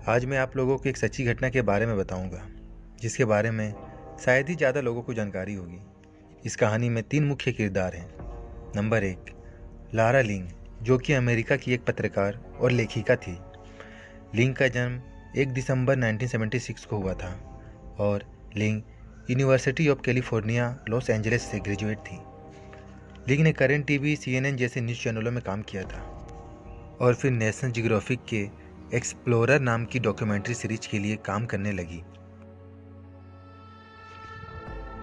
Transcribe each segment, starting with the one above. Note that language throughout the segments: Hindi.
आज मैं आप लोगों को एक सच्ची घटना के बारे में बताऊंगा, जिसके बारे में शायद ही ज़्यादा लोगों को जानकारी होगी। इस कहानी में 3 मुख्य किरदार हैं। नंबर 1, लारा लिंग, जो कि अमेरिका की एक पत्रकार और लेखिका थी। लिंग का जन्म 1 दिसंबर 1976 को हुआ था और लिंग university of California Los Angeles से ग्रेजुएट थी। लिंग ने करंट टीवी, CNN जैसे न्यूज़ चैनलों में काम किया था और फिर नेशनल जियोग्राफिक के एक्सप्लोरर नाम की डॉक्यूमेंट्री सीरीज के लिए काम करने लगी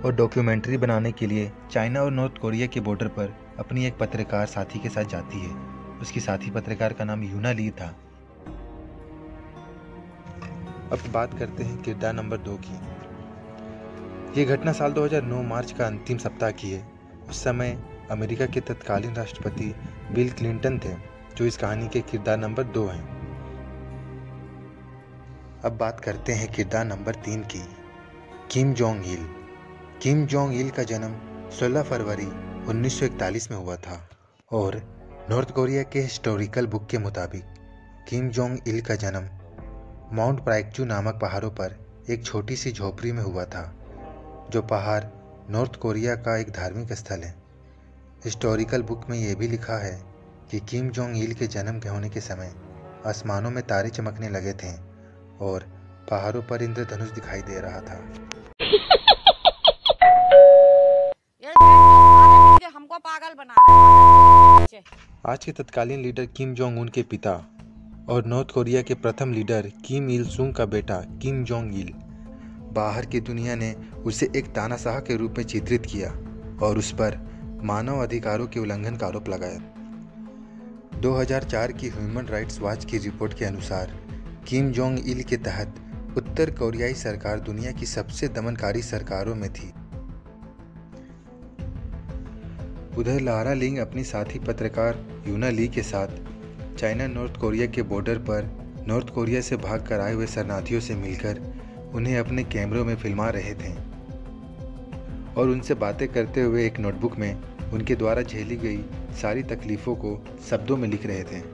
और डॉक्यूमेंट्री बनाने के लिए चाइना और नॉर्थ कोरिया के बॉर्डर पर अपनी एक पत्रकार साथी के साथ जाती है। उसकी साथी पत्रकार का नाम यूना ली था। अब बात करते हैं किरदार नंबर 2 की। ये घटना साल 2009 मार्च का अंतिम सप्ताह की है। उस समय अमेरिका के तत्कालीन राष्ट्रपति बिल क्लिंटन थे, जो इस कहानी के किरदार नंबर 2 हैं। अब बात करते हैं किरदार नंबर 3 की, Kim Jong Il. Kim Jong Il का जन्म 16 फरवरी 1941 में हुआ था और नॉर्थ कोरिया के हिस्टोरिकल बुक के मुताबिक किम जोंग इल का जन्म माउंट प्राइकचू नामक पहाड़ों पर एक छोटी सी झोपड़ी में हुआ था, जो पहाड़ नॉर्थ कोरिया का एक धार्मिक स्थल है। हिस्टोरिकल बुक में यह भी लिखा है कि किम जोंग इल के जन्म के होने के समय आसमानों में तारे चमकने लगे थे और पहाड़ों पर इंद्रधनुष दिखाई दे रहा था। हमको पागल बना रहे हैं। आज के तत्कालीन लीडर किम जोंग उन के पिता और नॉर्थ कोरिया के प्रथम लीडर किम इल सुंग का बेटा किम जोंग इल, बाहर की दुनिया ने उसे एक तानाशाह के रूप में चित्रित किया और उस पर मानव अधिकारों के उल्लंघन का आरोप लगाया। 2004 की ह्यूमन राइट्स वॉच की रिपोर्ट के अनुसार किम जोंग इल के तहत उत्तर कोरियाई सरकार दुनिया की सबसे दमनकारी सरकारों में थी। उधर लारा लिंग अपनी साथी पत्रकार यूना ली के साथ चाइना नॉर्थ कोरिया के बॉर्डर पर नॉर्थ कोरिया से भागकर आए हुए शरणार्थियों से मिलकर उन्हें अपने कैमरों में फिल्मा रहे थे और उनसे बातें करते हुए एक नोटबुक में उनके द्वारा झेली गई सारी तकलीफ़ों को शब्दों में लिख रहे थे।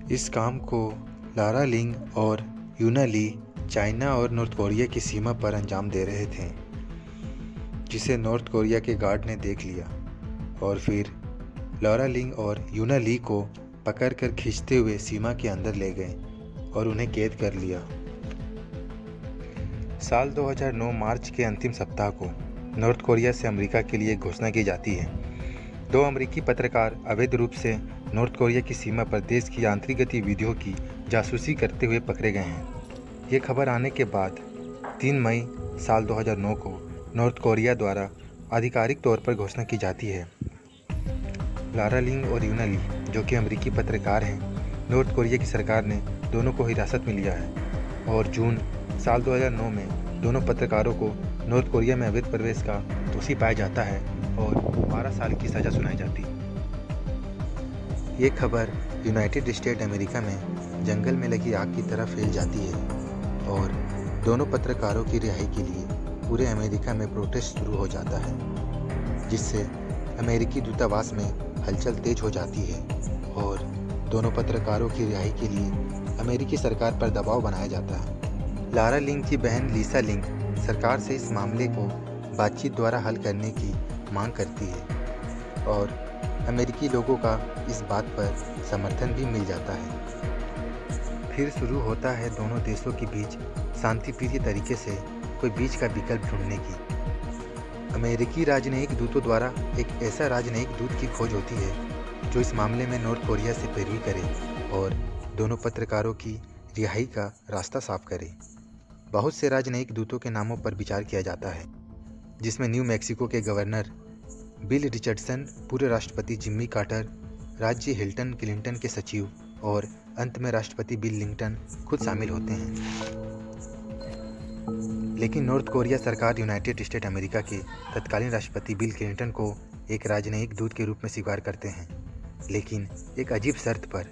इस काम को लारा लिंग और यूना ली चाइना और नॉर्थ कोरिया की सीमा पर अंजाम दे रहे थे, जिसे नॉर्थ कोरिया के गार्ड ने देख लिया और फिर लारा लिंग और यूना ली को पकड़कर खींचते हुए सीमा के अंदर ले गए और उन्हें कैद कर लिया। साल 2009 मार्च के अंतिम सप्ताह को नॉर्थ कोरिया से अमेरिका के लिए घोषणा की जाती है। 2 अमेरिकी पत्रकार अवैध रूप से नॉर्थ कोरिया की सीमा पर देश की आंतरिक गतिविधियों की जासूसी करते हुए पकड़े गए हैं। ये खबर आने के बाद 3 मई साल 2009 को नॉर्थ कोरिया द्वारा आधिकारिक तौर पर घोषणा की जाती है। लारा लिंग और यूना ली, जो कि अमेरिकी पत्रकार हैं, नॉर्थ कोरिया की सरकार ने दोनों को हिरासत में लिया है और जून साल 2009 में दोनों पत्रकारों को नॉर्थ कोरिया में अवैध प्रवेश का दोषी पाया जाता है और 12 साल की सज़ा सुनाई जाती है। ये खबर यूनाइटेड स्टेट अमेरिका में जंगल में लगी आग की तरह फैल जाती है और दोनों पत्रकारों की रिहाई के लिए पूरे अमेरिका में प्रोटेस्ट शुरू हो जाता है, जिससे अमेरिकी दूतावास में हलचल तेज हो जाती है और दोनों पत्रकारों की रिहाई के लिए अमेरिकी सरकार पर दबाव बनाया जाता है। लारा लिंग की बहन लीसा लिंग सरकार से इस मामले को बातचीत द्वारा हल करने की मांग करती है और अमेरिकी लोगों का इस बात पर समर्थन भी मिल जाता है। फिर शुरू होता है दोनों देशों के बीच शांतिप्रिय तरीके से कोई बीच का विकल्प ढूंढने की। अमेरिकी राजनयिक दूतों द्वारा एक ऐसा राजनयिक दूत की खोज होती है जो इस मामले में नॉर्थ कोरिया से पैरवी करे और दोनों पत्रकारों की रिहाई का रास्ता साफ करे। बहुत से राजनयिक दूतों के नामों पर विचार किया जाता है, जिसमें न्यू मैक्सिको के गवर्नर बिल रिचर्डसन, पूर्व राष्ट्रपति जिम्मी कार्टर, राज्य हिल्टन क्लिंटन के सचिव और अंत में राष्ट्रपति बिल लिंकन खुद शामिल होते हैं। लेकिन नॉर्थ कोरिया सरकार यूनाइटेड स्टेट अमेरिका के तत्कालीन राष्ट्रपति बिल क्लिंटन को एक राजनयिक दूत के रूप में स्वीकार करते हैं, लेकिन एक अजीब शर्त पर।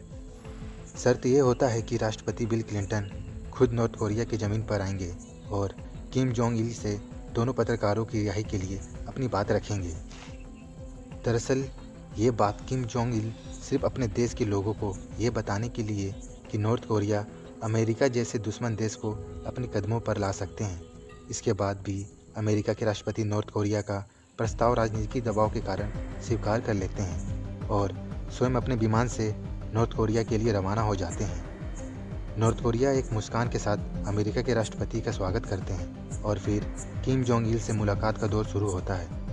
शर्त यह होता है कि राष्ट्रपति बिल क्लिंटन खुद नॉर्थ कोरिया की ज़मीन पर आएंगे और किम जोंग इल से दोनों पत्रकारों की रिहाई के लिए अपनी बात रखेंगे। दरअसल ये बात किम जोंग इल सिर्फ अपने देश के लोगों को ये बताने के लिए कि नॉर्थ कोरिया अमेरिका जैसे दुश्मन देश को अपने कदमों पर ला सकते हैं। इसके बाद भी अमेरिका के राष्ट्रपति नॉर्थ कोरिया का प्रस्ताव राजनीतिक दबाव के कारण स्वीकार कर लेते हैं और स्वयं अपने विमान से नॉर्थ कोरिया के लिए रवाना हो जाते हैं। नॉर्थ कोरिया एक मुस्कान के साथ अमेरिका के राष्ट्रपति का स्वागत करते हैं और फिर किम जोंग इल से मुलाकात का दौर शुरू होता है।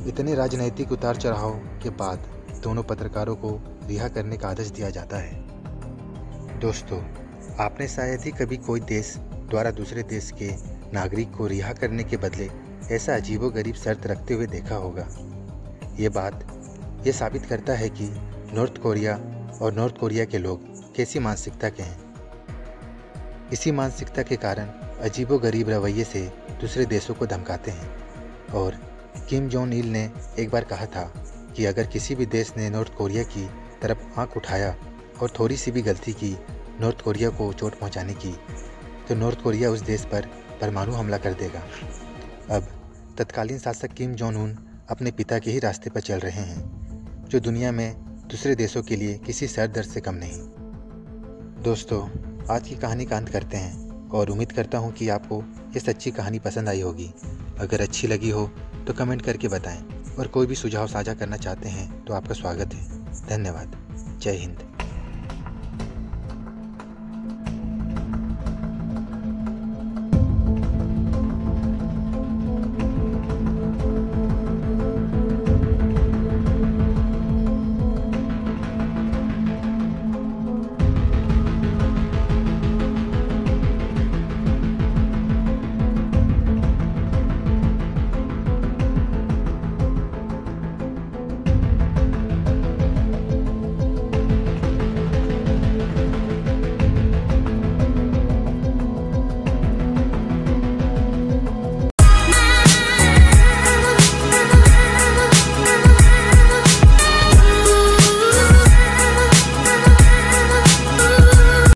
इतने राजनैतिक उतार चढ़ाव के बाद दोनों पत्रकारों को रिहा करने का आदेश दिया जाता है। दोस्तों, आपने शायद ही कभी कोई देश द्वारा दूसरे देश के नागरिक को रिहा करने के बदले ऐसा अजीबोगरीब शर्त रखते हुए देखा होगा। ये बात ये साबित करता है कि नॉर्थ कोरिया और नॉर्थ कोरिया के लोग कैसी मानसिकता के हैं। इसी मानसिकता के कारण अजीबोगरीब रवैये से दूसरे देशों को धमकाते हैं। और किम जोंग इल ने एक बार कहा था कि अगर किसी भी देश ने नॉर्थ कोरिया की तरफ आंख उठाया और थोड़ी सी भी गलती की नॉर्थ कोरिया को चोट पहुंचाने की, तो नॉर्थ कोरिया उस देश पर परमाणु हमला कर देगा। अब तत्कालीन शासक किम जोंग उन अपने पिता के ही रास्ते पर चल रहे हैं, जो दुनिया में दूसरे देशों के लिए किसी सरदर्द से कम नहीं। दोस्तों, आज की कहानी का अंत करते हैं और उम्मीद करता हूँ कि आपको ये सच्ची कहानी पसंद आई होगी। अगर अच्छी लगी हो तो कमेंट करके बताएं और कोई भी सुझाव साझा करना चाहते हैं तो आपका स्वागत है। धन्यवाद। जय हिंद।